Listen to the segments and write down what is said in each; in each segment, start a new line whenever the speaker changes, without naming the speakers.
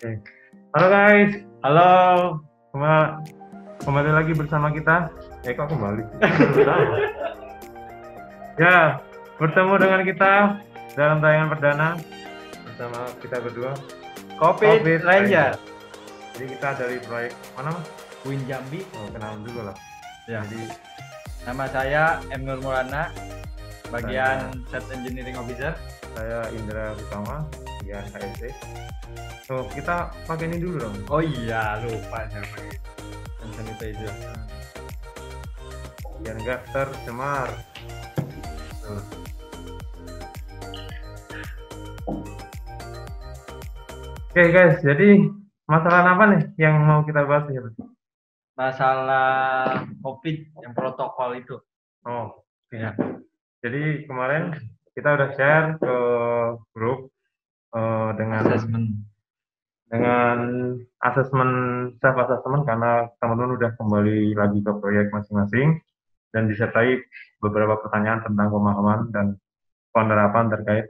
Oke. Halo guys, halo. Kembali lagi bersama kita. Kok kembali? Baru tahu. Ya, bertemu dengan kita dalam tayangan perdana bersama kita berdua.
COVID
COVID
Ranger.
Jadi kita dari proyek mana Mas?
Win Jambi.
Kenalan dulu lah.
Ya.
Jadi
Nama saya M. Nur Maulana, bagian Set Engineering Officer.
saya Indra Utama, bagian HSE. So, kita pakai ini dulu dong.
Oh iya, lupa saya pakai hand sanitizer.
Biar nggak tercemar. Tuh. Oke guys, jadi masalah apa nih yang mau kita bahas ya?
Masalah COVID yang protokol itu.
Oh,
Ya.
jadi kemarin kita udah share ke grup dengan asesmen self assessment karena teman-teman udah kembali lagi ke proyek masing-masing dan disertai beberapa pertanyaan tentang pemahaman dan penerapan terkait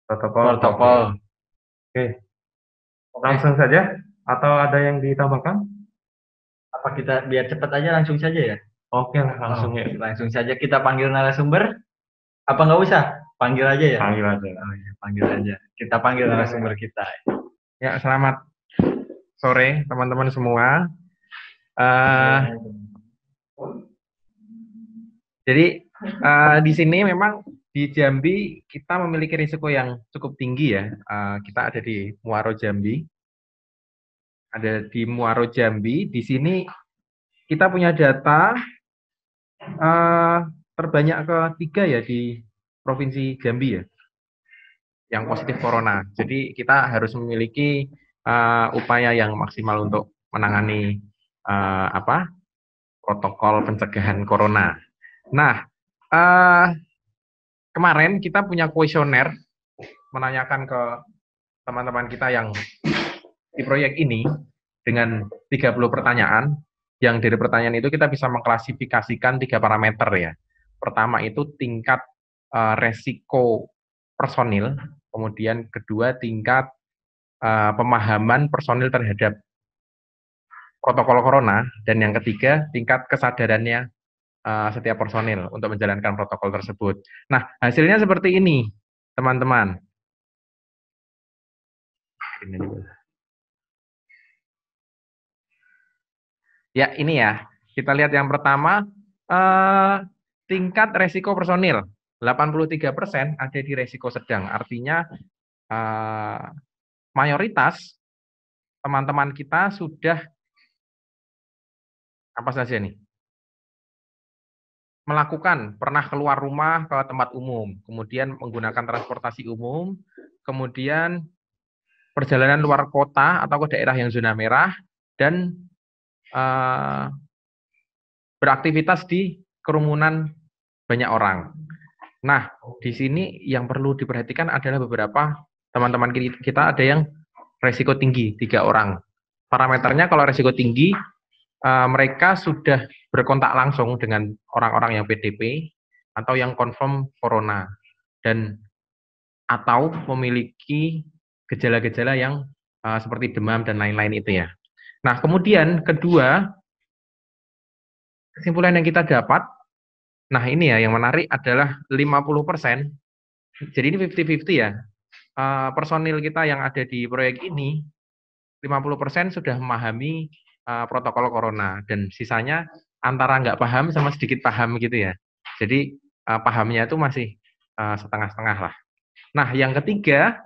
protokol. Oke, langsung saja atau ada yang ditambahkan?
Apa kita biar cepat aja langsung saja ya?
Oke lah, langsung ya.
Langsung saja kita panggil narasumber. Apa nggak usah? Panggil aja ya?
Panggil aja.
Oh, ya, panggil aja. Kita panggil narasumber kita.
Ya, selamat sore teman-teman semua. Jadi di sini memang di Jambi kita memiliki risiko yang cukup tinggi ya. Kita ada di Muaro Jambi. Ada di Muaro Jambi. Di sini kita punya data terbanyak ketiga ya di Provinsi Jambi ya, yang positif corona. Jadi kita harus memiliki upaya yang maksimal untuk menangani protokol pencegahan corona. Nah, kemarin kita punya kuesioner menanyakan ke teman-teman kita yang di proyek ini dengan 30 pertanyaan, yang dari pertanyaan itu kita bisa mengklasifikasikan 3 parameter ya. Pertama itu tingkat resiko personil, kemudian kedua tingkat pemahaman personil terhadap protokol corona, dan yang ketiga tingkat kesadarannya setiap personil untuk menjalankan protokol tersebut. Nah, hasilnya seperti ini, teman-teman. Ya, ini ya. Kita lihat yang pertama, tingkat resiko personil. 83% ada di resiko sedang. Artinya, mayoritas teman-teman kita sudah apa saja nih? Pernah keluar rumah ke tempat umum, kemudian menggunakan transportasi umum, kemudian perjalanan luar kota atau ke daerah yang zona merah, dan beraktivitas di kerumunan banyak orang. Nah, di sini yang perlu diperhatikan adalah beberapa teman-teman kita ada yang resiko tinggi, 3 orang. Parameternya kalau resiko tinggi, mereka sudah berkontak langsung dengan orang-orang yang PDP atau yang confirm corona dan atau memiliki gejala-gejala yang seperti demam dan lain-lain itu ya. Nah, kemudian kedua, kesimpulan yang kita dapat, nah ini ya yang menarik adalah 50%, jadi ini 50-50 ya, personil kita yang ada di proyek ini, 50% sudah memahami protokol corona, dan sisanya antara nggak paham sama sedikit paham gitu ya. Jadi pahamnya itu masih setengah-setengah lah. Nah, yang ketiga,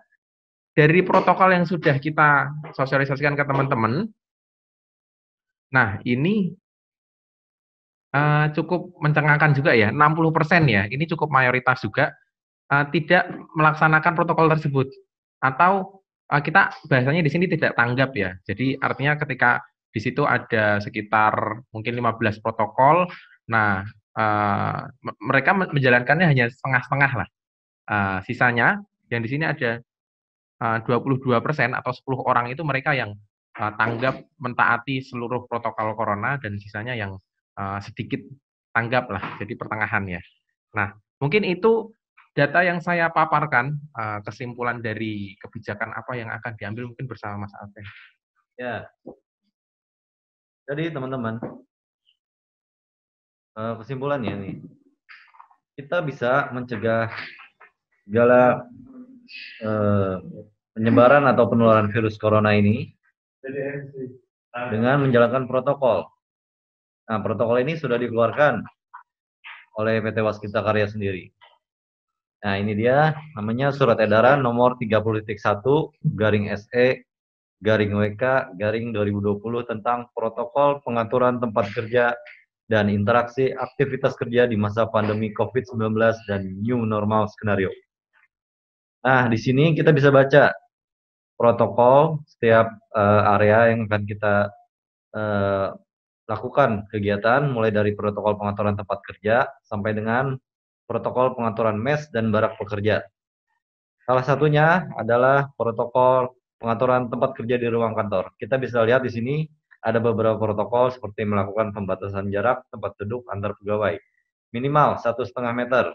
dari protokol yang sudah kita sosialisasikan ke teman-teman, nah ini cukup mencengangkan juga ya, 60% ya, ini cukup mayoritas juga tidak melaksanakan protokol tersebut. Atau kita bahasanya di sini tidak tanggap ya. Jadi artinya ketika di situ ada sekitar mungkin 15 protokol, nah mereka menjalankannya hanya setengah-setengah lah. Sisanya yang di sini ada 22% atau 10 orang itu mereka yang tanggap mentaati seluruh protokol corona, dan sisanya yang sedikit tanggap lah, jadi pertengahan ya. Nah, mungkin itu data yang saya paparkan, kesimpulan dari kebijakan apa yang akan diambil mungkin bersama Mas Alven.
Ya, jadi teman-teman, kesimpulannya nih, kita bisa mencegah segala penyebaran atau penularan virus corona ini dengan menjalankan protokol. Nah, protokol ini sudah dikeluarkan oleh PT Waskita Karya sendiri. Nah, ini dia namanya Surat Edaran nomor 30.1/SE/WK/2020 tentang protokol pengaturan tempat kerja dan interaksi aktivitas kerja di masa pandemi COVID-19 dan new normal skenario. Nah, di sini kita bisa baca protokol setiap area yang akan kita lakukan kegiatan, mulai dari protokol pengaturan tempat kerja sampai dengan protokol pengaturan mes dan barak pekerja. Salah satunya adalah protokol pengaturan tempat kerja di ruang kantor. Kita bisa lihat di sini ada beberapa protokol seperti melakukan pembatasan jarak tempat duduk antar pegawai minimal 1,5 meter.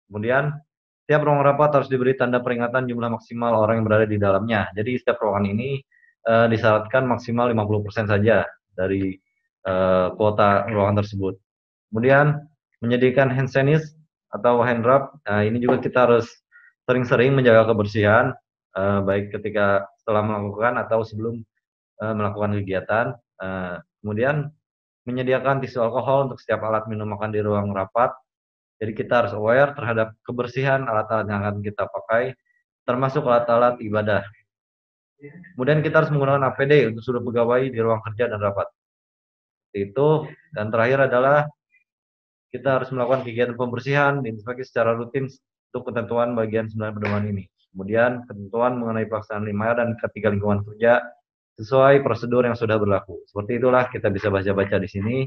Kemudian setiap ruang rapat harus diberi tanda peringatan jumlah maksimal orang yang berada di dalamnya. Jadi setiap ruangan ini disyaratkan maksimal 50% saja dari kuota ruangan tersebut. Kemudian menyediakan hand sanitizer atau hand rub. Nah, ini juga kita harus sering-sering menjaga kebersihan, baik ketika setelah melakukan atau sebelum melakukan kegiatan. Kemudian menyediakan tisu alkohol untuk setiap alat minum makan di ruang rapat. Jadi kita harus aware terhadap kebersihan alat-alat yang akan kita pakai, termasuk alat-alat ibadah. Kemudian kita harus menggunakan APD untuk seluruh pegawai di ruang kerja dan rapat. Itu. Dan terakhir adalah kita harus melakukan kegiatan pembersihan diinspeksi secara rutin untuk ketentuan bagian 9 pedoman ini. Kemudian ketentuan mengenai pelaksanaan 5R dan ketiga lingkungan kerja sesuai prosedur yang sudah berlaku. Seperti itulah kita bisa baca-baca di sini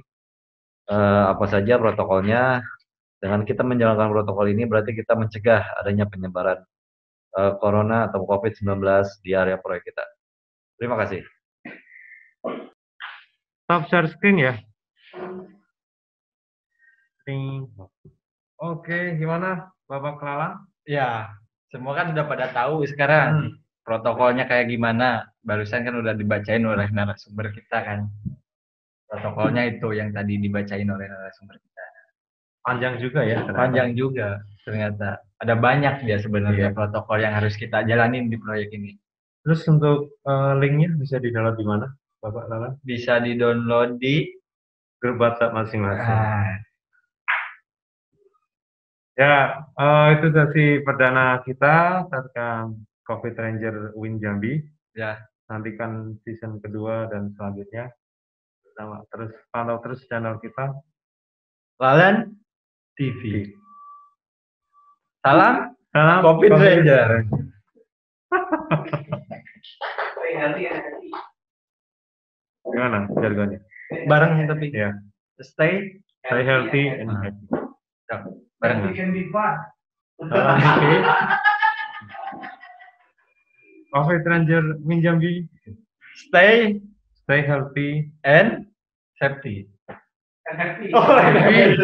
apa saja protokolnya. Dengan kita menjalankan protokol ini berarti kita mencegah adanya penyebaran corona atau COVID-19 di area proyek kita. Terima kasih.
Stop share screen ya. Oke, gimana Bapak Kelala?
Ya, semua kan udah pada tahu sekarang protokolnya kayak gimana. Barusan kan udah dibacain oleh narasumber kita kan. Protokolnya itu yang tadi dibacain oleh narasumber kita.
Panjang juga ya.
Panjang juga ternyata. Ada banyak ya sebenarnya protokol yang harus kita jalanin di proyek ini.
Terus untuk linknya bisa di-download di mana, Bapak Lala?
Bisa di-download di
grup WhatsApp masing-masing. Ya, itu sesi perdana kita tentang COVID Ranger Win Jambi.
Ya.
Nantikan season kedua dan selanjutnya. Terus pantau terus channel kita.
Lalan TV. Salam COVID Ranger.
Gimana jargonnya?
Bareng tapi.
Ya.
Stay
healthy and happy.
Bareng.
Salam TV. COVID Ranger Win Jambi.
Stay
healthy
and safety.
Oh, happy.